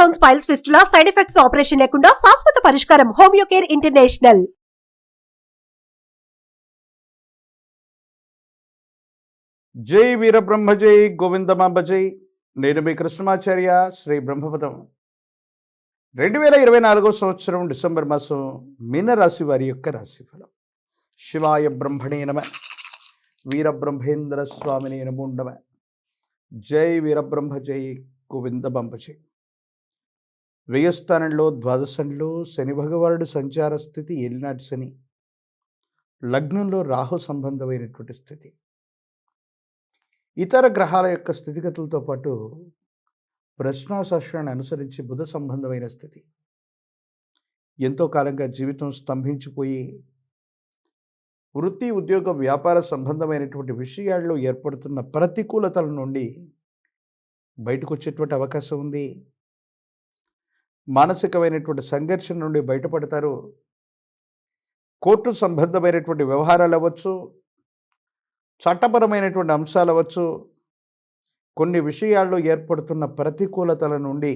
Stones, piles, fistula side effects operation లేకుండా శాశ్వత పరిష్కారం. Homeo care international. జై వీరబ్రహ్మ జై గోవిందమాంబ జై. నేను మీ కృష్ణమాచార్య. శ్రీ బ్రహ్మపదం. 2024 సంవత్సరం డిసెంబర్ మాసం మీనరాశి వారి యొక్క రాశిఫలం. శివాయ బ్రహ్మణే నమ. వీరబ్రహ్మేంద్ర స్వామిని నమో నమ. జై వీరబ్రహ్మ జై గోవిందమాంబ జై. వ్యయస్థానంలో ద్వాదశంలో శని భగవానుడు సంచార స్థితి ఏలినాటి శని, లగ్నంలో రాహు సంబంధమైనటువంటి స్థితి, ఇతర గ్రహాల యొక్క స్థితిగతులతో పాటు ప్రశ్నాశాస్త్రాన్ని అనుసరించి బుధ సంబంధమైన స్థితి. ఎంతో కాలంగా జీవితం స్తంభించిపోయి వృత్తి ఉద్యోగ వ్యాపార సంబంధమైనటువంటి విషయాల్లో ఏర్పడుతున్న ప్రతికూలతల నుండి బయటకు వచ్చేటువంటి అవకాశం ఉంది. మానసికమైనటువంటి సంఘర్షణ నుండి బయటపడతారు. కోర్టు సంబంధమైనటువంటి వ్యవహారాలు అవ్వచ్చు, చట్టపరమైనటువంటి అంశాలు అవ్వచ్చు, కొన్ని విషయాల్లో ఏర్పడుతున్న ప్రతికూలతల నుండి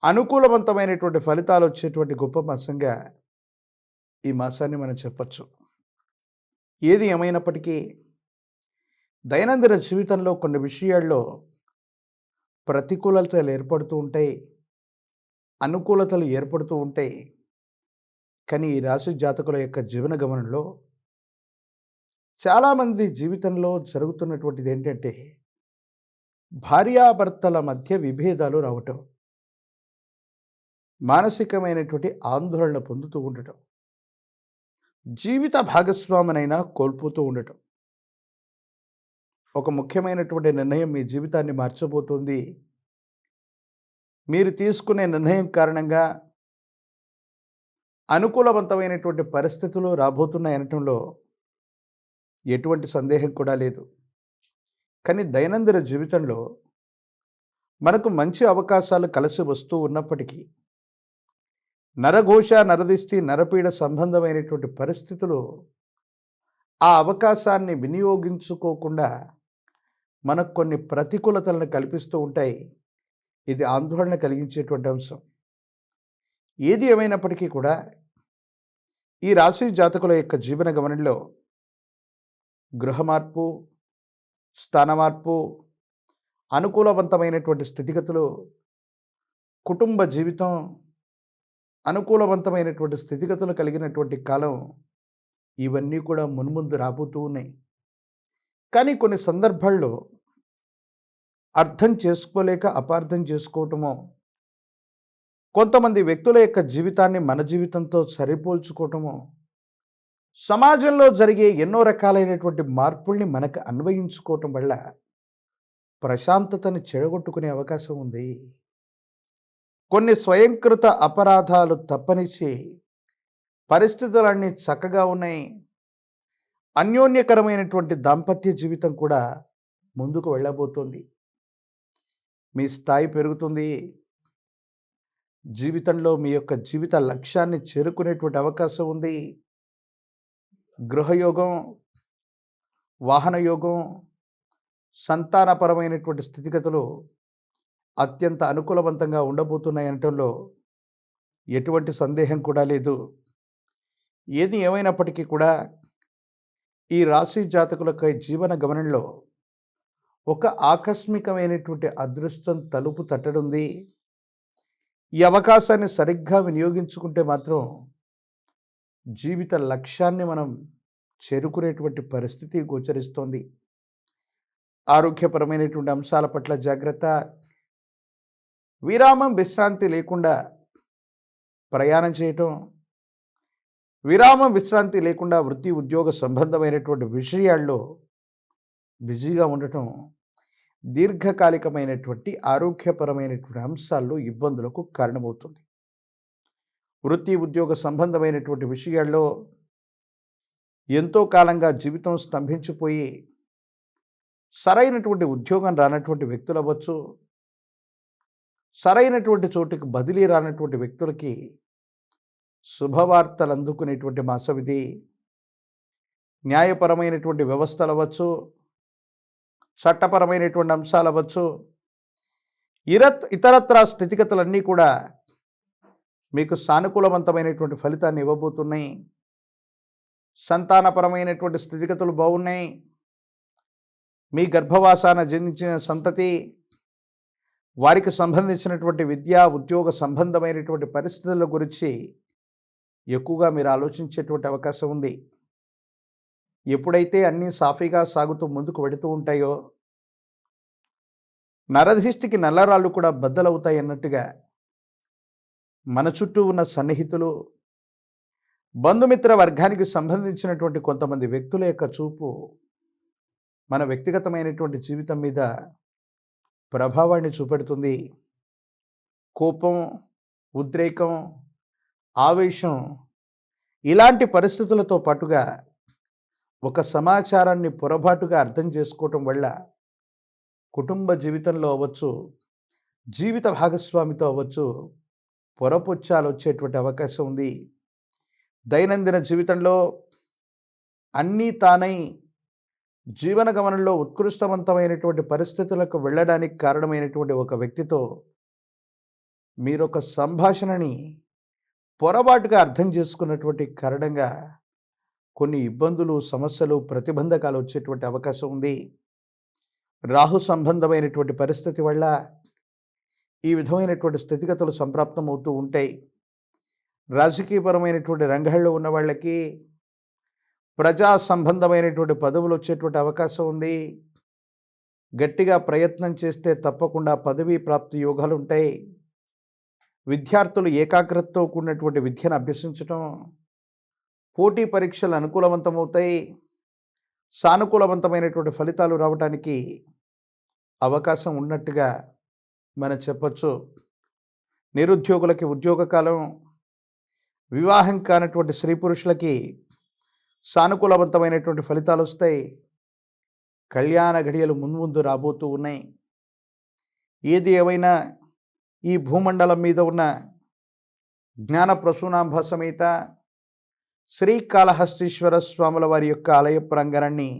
అనుకూలవంతమైనటువంటి ఫలితాలు వచ్చేటువంటి గొప్ప మాసంగా ఈ మాసాన్ని మనం చెప్పచ్చు. ఏది ఏమైనప్పటికీ దైనందిన జీవితంలో కొన్ని విషయాల్లో ప్రతికూలతలు ఏర్పడుతూ ఉంటాయి, అనుకూలతలు ఏర్పడుతూ ఉంటాయి. కానీ ఈ రాశి జాతకుల యొక్క జీవన గమనంలో చాలామంది జీవితంలో జరుగుతున్నటువంటిది ఏంటంటే భార్యాభర్తల మధ్య విభేదాలు రావటం, మానసికమైనటువంటి ఆందోళన పొందుతూ ఉండటం, జీవిత భాగస్వామినైనా కోల్పోతూ ఉండటం. ఒక ముఖ్యమైనటువంటి నిర్ణయం మీ జీవితాన్ని మార్చబోతుంది. మీరు తీసుకునే నిర్ణయం కారణంగా అనుకూలవంతమైనటువంటి పరిస్థితులు రాబోతున్నాయనటంలో ఎటువంటి సందేహం కూడా లేదు. కానీ దైనందిన జీవితంలో మనకు మంచి అవకాశాలు కలిసి వస్తూ ఉన్నప్పటికీ నరఘోష, నరదిష్టి, నరపీడ సంబంధమైనటువంటి పరిస్థితులు ఆ అవకాశాన్ని వినియోగించుకోకుండా మనకు కొన్ని ప్రతికూలతలను కల్పిస్తూ ఉంటాయి. ఇది ఆందోళన కలిగించేటువంటి అంశం. ఏది ఏమైనప్పటికీ కూడా ఈ రాశి జాతకుల యొక్క జీవన గమనంలో గృహ మార్పు, స్థాన మార్పు, అనుకూలవంతమైనటువంటి స్థితిగతులు, కుటుంబ జీవితం, అనుకూలవంతమైనటువంటి స్థితిగతులు కలిగినటువంటి కాలం, ఇవన్నీ కూడా మున్ముందు రాబోతూ ఉన్నాయి. కానీ కొన్ని సందర్భాల్లో అర్థం చేసుకోలేక అపార్థం చేసుకోవటమో, కొంతమంది వ్యక్తుల యొక్క జీవితాన్ని మన జీవితంతో సరిపోల్చుకోవటమో, సమాజంలో జరిగే ఎన్నో రకాలైనటువంటి మార్పుల్ని మనకు అన్వయించుకోవటం వల్ల ప్రశాంతతని చెడగొట్టుకునే అవకాశం ఉంది. కొన్ని స్వయంకృత అపరాధాలు తప్పనిచ్చి పరిస్థితులన్నీ చక్కగా ఉన్నాయి. అన్యోన్యకరమైనటువంటి దాంపత్య జీవితం కూడా ముందుకు వెళ్ళబోతోంది. మీ స్థాయి పెరుగుతుంది. జీవితంలో మీ యొక్క జీవిత లక్ష్యాన్ని చేరుకునేటువంటి అవకాశం ఉంది. గృహయోగం, వాహనయోగం, సంతానపరమైనటువంటి స్థితిగతులు అత్యంత అనుకూలవంతంగా ఉండబోతున్నాయి అనటంలో ఎటువంటి సందేహం కూడా లేదు. ఏది ఏమైనప్పటికీ కూడా ఈ రాశి జాతకులకై జీవన గమనంలో ఒక ఆకస్మికమైనటువంటి అదృష్టం తలుపు తట్టడుంది. ఈ అవకాశాన్ని సరిగ్గా వినియోగించుకుంటే మాత్రం జీవిత లక్ష్యాన్ని మనం చేరుకునేటువంటి పరిస్థితి గోచరిస్తోంది. ఆరోగ్యపరమైనటువంటి అంశాల పట్ల జాగ్రత్త. విరామం, విశ్రాంతి లేకుండా ప్రయాణం చేయటం, విరామం, విశ్రాంతి లేకుండా వృత్తి ఉద్యోగ సంబంధమైనటువంటి విషయాల్లో బిజీగా ఉండటం దీర్ఘకాలికమైనటువంటి ఆరోగ్యపరమైనటువంటి అంశాల్లో ఇబ్బందులకు కారణమవుతుంది. వృత్తి ఉద్యోగ సంబంధమైనటువంటి విషయాల్లో ఎంతో కాలంగా జీవితం స్తంభించిపోయి సరైనటువంటి ఉద్యోగం రానటువంటి వ్యక్తులు అవ్వచ్చు, సరైనటువంటి చోటుకి బదిలీ రానటువంటి వ్యక్తులకి శుభవార్తలు అందుకునేటువంటి మాసం ఇది. న్యాయపరమైనటువంటి వ్యవస్థలు అవ్వచ్చు, చట్టపరమైనటువంటి అంశాలు అవ్వచ్చు, ఇతరత్రా స్థితిగతులన్నీ కూడా మీకు సానుకూలవంతమైనటువంటి ఫలితాన్ని ఇవ్వబోతున్నాయి. సంతానపరమైనటువంటి స్థితిగతులు బాగున్నాయి. మీ గర్భవాసాన జనించిన సంతతి, వారికి సంబంధించినటువంటి విద్యా ఉద్యోగ సంబంధమైనటువంటి పరిస్థితుల గురించి ఎక్కువగా మీరు ఆలోచించేటువంటి అవకాశం ఉంది. ఎప్పుడైతే అన్నీ సాఫీగా సాగుతూ ముందుకు వెడుతూ ఉంటాయో, నరధిష్టికి నల్లరాళ్ళు కూడా బద్దలవుతాయి అన్నట్టుగా మన చుట్టూ ఉన్న సన్నిహితులు, బంధుమిత్ర వర్గానికి సంబంధించినటువంటి కొంతమంది వ్యక్తుల యొక్క చూపు మన వ్యక్తిగతమైనటువంటి జీవితం మీద ప్రభావాన్ని చూపెడుతుంది. కోపం, ఉద్రేకం, ఆవేశం ఇలాంటి పరిస్థితులతో పాటుగా ఒక సమాచారాన్ని పొరపాటుగా అర్థం చేసుకోవటం వల్ల కుటుంబ జీవితంలో అవ్వచ్చు, జీవిత భాగస్వామితో అవ్వచ్చు, పొరపొచ్చాలు వచ్చేటువంటి అవకాశం ఉంది. దైనందిన జీవితంలో అన్నీ తానై జీవన గమనంలో ఉత్కృష్టవంతమైనటువంటి పరిస్థితులకు వెళ్ళడానికి కారణమైనటువంటి ఒక వ్యక్తితో మీరొక సంభాషణని పొరపాటుగా అర్థం చేసుకున్నటువంటి కారణంగా కొన్ని ఇబ్బందులు, సమస్యలు, ప్రతిబంధకాలు వచ్చేటువంటి అవకాశం ఉంది. రాహు సంబంధమైనటువంటి పరిస్థితి వల్ల ఈ విధమైనటువంటి స్థితిగతులు సంప్రాప్తమవుతూ ఉంటాయి. రాజకీయపరమైనటువంటి రంగాల్లో ఉన్న వాళ్ళకి ప్రజా సంబంధమైనటువంటి పదవులు వచ్చేటువంటి అవకాశం ఉంది. గట్టిగా ప్రయత్నం చేస్తే తప్పకుండా పదవీ ప్రాప్తి యోగాలు ఉంటాయి. విద్యార్థులు ఏకాగ్రతతో కూడినటువంటి విద్యను అభ్యసించటం, పోటీ పరీక్షలు అనుకూలవంతమవుతాయి. సానుకూలవంతమైనటువంటి ఫలితాలు రావడానికి అవకాశం ఉన్నట్టుగా మనం చెప్పచ్చు. నిరుద్యోగులకి ఉద్యోగ కాలం, వివాహం కానటువంటి స్త్రీ పురుషులకి సానుకూలవంతమైనటువంటి ఫలితాలు వస్తాయి. కళ్యాణ ఘడియలు ముందు రాబోతూ ఉన్నాయి. ఏది ఏమైనా ఈ భూమండలం మీద ఉన్న జ్ఞాన ప్రసూనాంబ సమేత శ్రీకాళహస్తీశ్వర స్వాముల వారి యొక్క ఆలయ ప్రాంగణాన్ని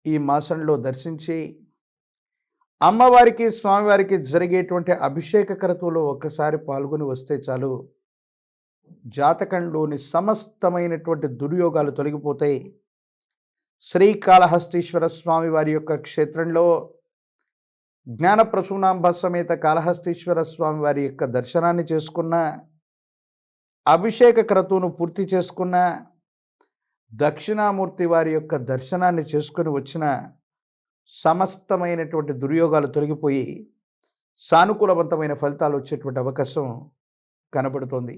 ఈ మాసంలో దర్శించి అమ్మవారికి, స్వామివారికి జరిగేటువంటి అభిషేక క్రతువులో ఒక్కసారి పాల్గొని వస్తే చాలు, జాతకంలోని సమస్తమైనటువంటి దుర్యోగాలు తొలగిపోతాయి. శ్రీకాళహస్తీశ్వర స్వామి వారి యొక్క క్షేత్రంలో జ్ఞాన ప్రసూనాంబ సమేత కాళహస్తీశ్వర స్వామి వారి యొక్క దర్శనాన్ని చేసుకున్న, అభిషేక క్రతువును పూర్తి చేసుకున్న, దక్షిణామూర్తి వారి యొక్క దర్శనాన్ని చేసుకుని వచ్చిన సమస్తమైనటువంటి దుర్యోగాలు తొలగిపోయి సానుకూలవంతమైన ఫలితాలు వచ్చేటువంటి అవకాశం కనబడుతోంది.